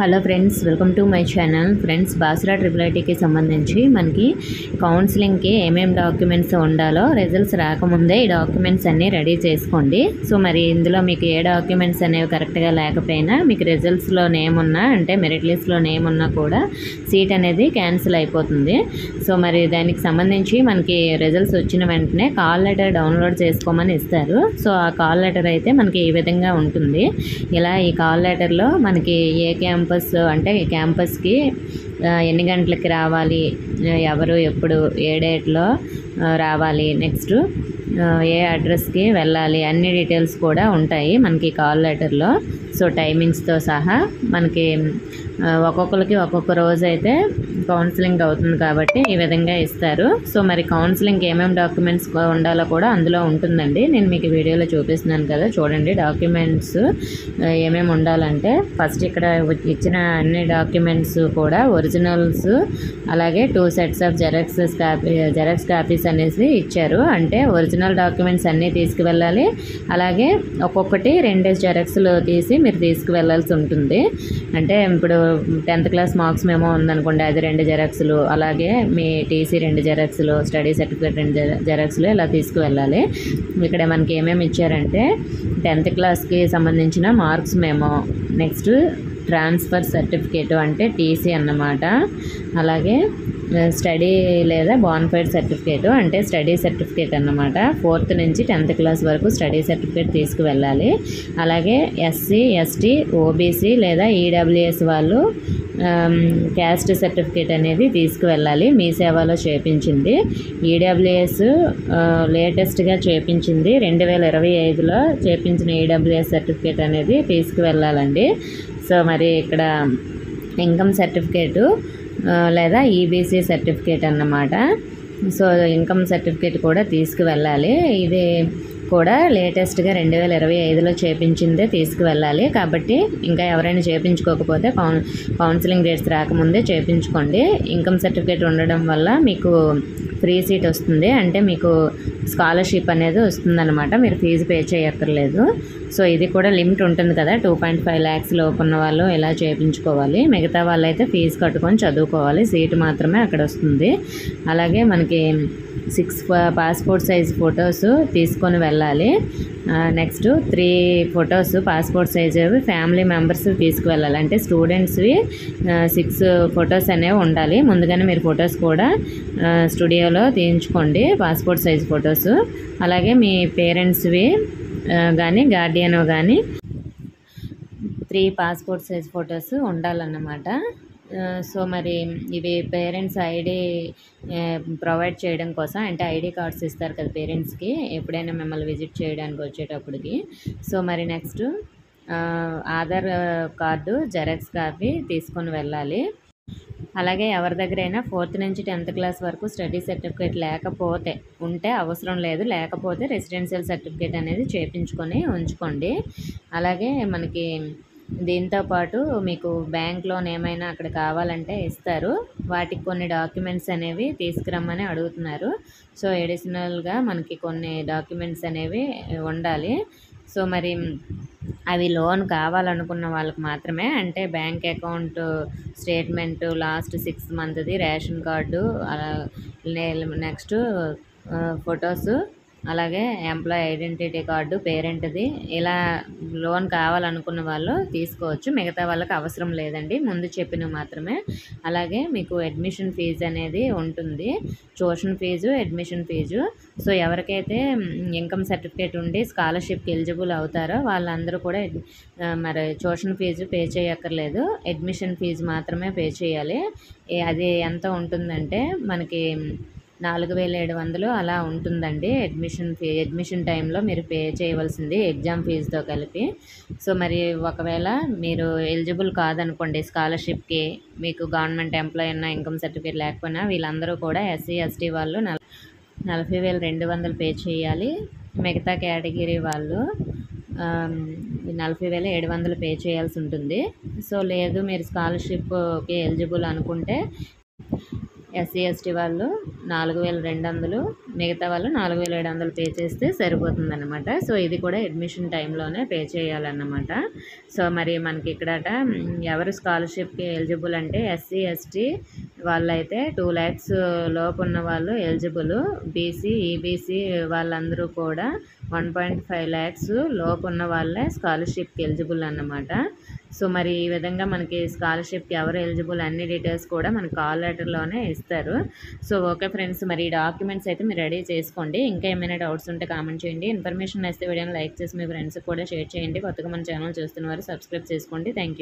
Hello friends, welcome to my channel. Friends, Basara triple ఐటీకి సంబంధించి మనకి కౌన్సిలింగ్కి ఏమేమి డాక్యుమెంట్స్ ఉండాలో రిజల్ట్స్ రాకముందే ఈ డాక్యుమెంట్స్ అన్నీ రెడీ చేసుకోండి. సో మరి ఇందులో మీకు ఏ డాక్యుమెంట్స్ అనేవి కరెక్ట్గా లేకపోయినా మీకు రిజల్ట్స్లో నేమ్ ఉన్నా, అంటే మెరిట్ లిస్ట్లో నేమ్ ఉన్నా కూడా సీట్ అనేది క్యాన్సిల్ అయిపోతుంది. సో మరి దానికి సంబంధించి మనకి రిజల్ట్స్ వచ్చిన వెంటనే కాల్ లెటర్ డౌన్లోడ్ చేసుకోమని ఇస్తారు. సో ఆ కాల్ లెటర్ అయితే మనకి ఈ విధంగా ఉంటుంది. ఇలా ఈ కాల్ లెటర్లో మనకి ఏ క్యాంపస్ అంటే ఈ క్యాంపస్కి ఎన్ని గంటలకి రావాలి, ఎవరు ఎప్పుడు ఏ డేట్లో రావాలి, నెక్స్ట్ ఏ అడ్రస్కి వెళ్ళాలి, అన్ని డీటెయిల్స్ కూడా ఉంటాయి మనకి కాల్ లెటర్లో. సో టైమింగ్స్తో సహా మనకి ఒక్కొక్కరికి ఒక్కొక్క రోజు అయితే కౌన్సిలింగ్ అవుతుంది కాబట్టి ఈ విధంగా ఇస్తారు. సో మరి కౌన్సిలింగ్కి ఏమేమి డాక్యుమెంట్స్ ఉండాలో కూడా అందులో ఉంటుందండి. నేను మీకు వీడియోలో చూపిస్తున్నాను కదా, చూడండి డాక్యుమెంట్స్ ఏమేమి ఉండాలంటే ఫస్ట్ ఇక్కడ ఇచ్చిన అన్ని డాక్యుమెంట్స్ కూడా ఒరిజినల్స్, అలాగే 2 sets ఆఫ్ జెరాక్స్ కాపీస్ అనేసి ఇచ్చారు. అంటే ఒరిజినల్ డాక్యుమెంట్స్ అన్నీ తీసుకువెళ్ళాలి, అలాగే ఒక్కొక్కటి 2 జెరాక్స్లు తీసి మీరు తీసుకువెళ్ళాల్సి ఉంటుంది. అంటే ఇప్పుడు 10th క్లాస్ మార్క్స్ మేమో ఉందనుకోండి, అది 2 జెరాక్స్లు, అలాగే మీ టీసీ 2 జెరాక్స్లు, స్టడీ సర్టిఫికేట్ 2 జెరాక్స్లు ఇలా తీసుకువెళ్ళాలి. ఇక్కడ మనకి ఏమేమి ఇచ్చారంటే 10th క్లాస్కి సంబంధించిన marks memo, next transfer certificate అంటే టీసీ అన్నమాట, అలాగే స్టడీ లేదా బాన్ఫైడ్ సర్టిఫికేట్ అంటే స్టడీ సర్టిఫికేట్ అన్నమాట. 4th నుంచి 10th క్లాస్ వరకు స్టడీ సర్టిఫికేట్ తీసుకువెళ్ళాలి. అలాగే ఎస్సీ, ఎస్టీ, ఓబీసీ లేదా ఈడబ్ల్యూఎస్ వాళ్ళు క్యాస్ట్ సర్టిఫికేట్ అనేది తీసుకువెళ్ళాలి, మీ సేవలో చేపించింది. ఈడబ్ల్యూఎస్ లేటెస్ట్గా చేపించింది 2025లో చేపించిన ఈడబ్ల్యూఎస్ సర్టిఫికేట్ అనేది తీసుకువెళ్ళాలండి. సో మరి ఇక్కడ ఇన్కమ్ సర్టిఫికేటు లేదా ఈబీసీ సర్టిఫికేట్ అన్నమాట. సో ఇన్కమ్ సర్టిఫికేట్ కూడా తీసుకువెళ్ళాలి. ఇది కూడా లేటెస్ట్గా 2025లో చేపించిందే తీసుకువెళ్ళాలి. కాబట్టి ఇంకా ఎవరైనా చేపించుకోకపోతే కౌన్సిలింగ్ డేట్స్ రాకముందే చేపించుకోండి. ఇన్కమ్ సర్టిఫికేట్ ఉండడం వల్ల మీకు ఫ్రీ సీట్ వస్తుంది, అంటే మీకు స్కాలర్షిప్ అనేది వస్తుందన్నమాట, మీరు ఫీజు పే చేయక్కర్లేదు. సో ఇది కూడా లిమిట్ ఉంటుంది కదా, 2.5 lakhs లోపు ఉన్న వాళ్ళు ఇలా చేయించుకోవాలి. మిగతా వాళ్ళైతే ఫీజు కట్టుకొని చదువుకోవాలి, సీటు మాత్రమే అక్కడ వస్తుంది. అలాగే మనకి 6 పాస్పోర్ట్ సైజ్ ఫొటోస్ తీసుకొని వెళ్ళాలి. Next 3 photos passport size family members తీసుకువెళ్ళాలి. అంటే స్టూడెంట్స్వి 6 ఫొటోస్ అనేవి ఉండాలి. ముందుగానే మీరు ఫొటోస్ కూడా స్టూడియోలో తీయించుకోండి, పాస్పోర్ట్ సైజ్ ఫొటోస్. అలాగే మీ పేరెంట్స్వి కానీ గార్డియన్ కానీ 3 పాస్పోర్ట్ సైజ్ ఫొటోస్ ఉండాలన్నమాట. సో మరి ఇవి పేరెంట్స్ ఐడి ప్రొవైడ్ చేయడం కోసం, అంటే ఐడి కార్డ్స్ ఇస్తారు కదా పేరెంట్స్కి ఎప్పుడైనా మిమ్మల్ని విజిట్ చేయడానికి వచ్చేటప్పటికి. సో మరి next Aadhaar card xerox copy తీసుకొని వెళ్ళాలి. అలాగే ఎవరి దగ్గరైనా 4th నుంచి 10th క్లాస్ వరకు స్టడీ సర్టిఫికేట్ లేకపోతే, ఉంటే అవసరం లేదు, లేకపోతే రెసిడెన్షియల్ సర్టిఫికేట్ అనేది చేయించుకొని ఉంచుకోండి. అలాగే మనకి దీంతో పాటు మీకు బ్యాంక్ లోన్ ఏమైనా అక్కడ కావాలంటే ఇస్తారు, వాటికి కొన్ని డాక్యుమెంట్స్ అనేవి తీసుకురమ్మని అడుగుతున్నారు. సో ఎడిషనల్గా మనకి కొన్ని డాక్యుమెంట్స్ అనేవి ఉండాలి. సో మరి అవి లోన్ కావాలనుకున్న వాళ్ళకి మాత్రమే, అంటే బ్యాంక్ అకౌంట్ స్టేట్మెంట్ లాస్ట్ 6 monthsది, రేషన్ కార్డు, నెక్స్ట్ ఫొటోస్, అలాగే ఎంప్లాయీ ఐడెంటిటీ కార్డు పేరెంట్ది, ఇలా లోన్ కావాలనుకున్న వాళ్ళు తీసుకోవచ్చు. మిగతా వాళ్ళకి అవసరం లేదండి, ముందు చెప్పినవి మాత్రమే. అలాగే మీకు అడ్మిషన్ ఫీజు అనేది ఉంటుంది, tuition fee, admission fee. So ఎవరికైతే ఇన్కమ్ సర్టిఫికేట్ ఉండి స్కాలర్షిప్కి ఎలిజిబుల్ అవుతారో వాళ్ళందరూ కూడా మరి ట్యూషన్ ఫీజు పే చేయక్కర్లేదు, అడ్మిషన్ ఫీజు మాత్రమే పే చేయాలి. అది ఎంత ఉంటుందంటే మనకి 4700 అలా ఉంటుందండి అడ్మిషన్ టైంలో మీరు పే చేయవలసింది ఎగ్జామ్ ఫీజుతో కలిపి. సో మరి ఒకవేళ మీరు ఎలిజిబుల్ కాదనుకోండి స్కాలర్షిప్కి, మీకు గవర్నమెంట్ ఎంప్లాయీ ఉన్న ఇన్కమ్ సర్టిఫికేట్ లేకపోయినా, వీళ్ళందరూ కూడా ఎస్సీ, ఎస్టీ వాళ్ళు 40,200 పే చేయాలి. మిగతా కేటగిరీ వాళ్ళు 40,700 పే చేయాల్సి ఉంటుంది. సో లేదు మీరు స్కాలర్షిప్కి ఎలిజిబుల్ అనుకుంటే ఎస్సీ ఎస్టీ వాళ్ళు 4200, మిగతా వాళ్ళు 4700 పే చేస్తే సరిపోతుందన్నమాట. సో ఇది కూడా అడ్మిషన్ టైంలోనే పే చేయాలన్నమాట. సో మరి మనకి ఇక్కడట ఎవరు స్కాలర్షిప్కి ఎలిజిబుల్ అంటే ఎస్సీ ఎస్టీ వాళ్ళైతే 2 lakhs లోపు ఉన్న వాళ్ళు ఎలిజిబుల్. బీసీ ఈబీసీ వాళ్ళందరూ కూడా 1.5 lakhs లోపు ఉన్న వాళ్ళే స్కాలర్షిప్కి ఎలిజిబుల్ అన్నమాట. సో మరి ఈ విధంగా మనకి స్కాలర్షిప్కి ఎవరు ఎలిజిబుల్ అన్ని డీటెయిల్స్ కూడా మనకి కాల్ లెటర్లోనే ఇస్తారు. సో ఓకే ఫ్రెండ్స్, మరి ఈ డాక్యుమెంట్స్ అయితే మీరు రెడీ చేసుకోండి. ఇంకా ఏమైనా డౌట్స్ ఉంటే కామెంట్ చేయండి. ఇన్ఫర్మేషన్ నచ్చితే వీడియోని లైక్ చేసి మీ ఫ్రెండ్స్కి కూడా షేర్ చేయండి. కొత్తగా మన ఛానల్ చూస్తున్న వారు సబ్స్క్రైబ్ చేసుకోండి. Thank you.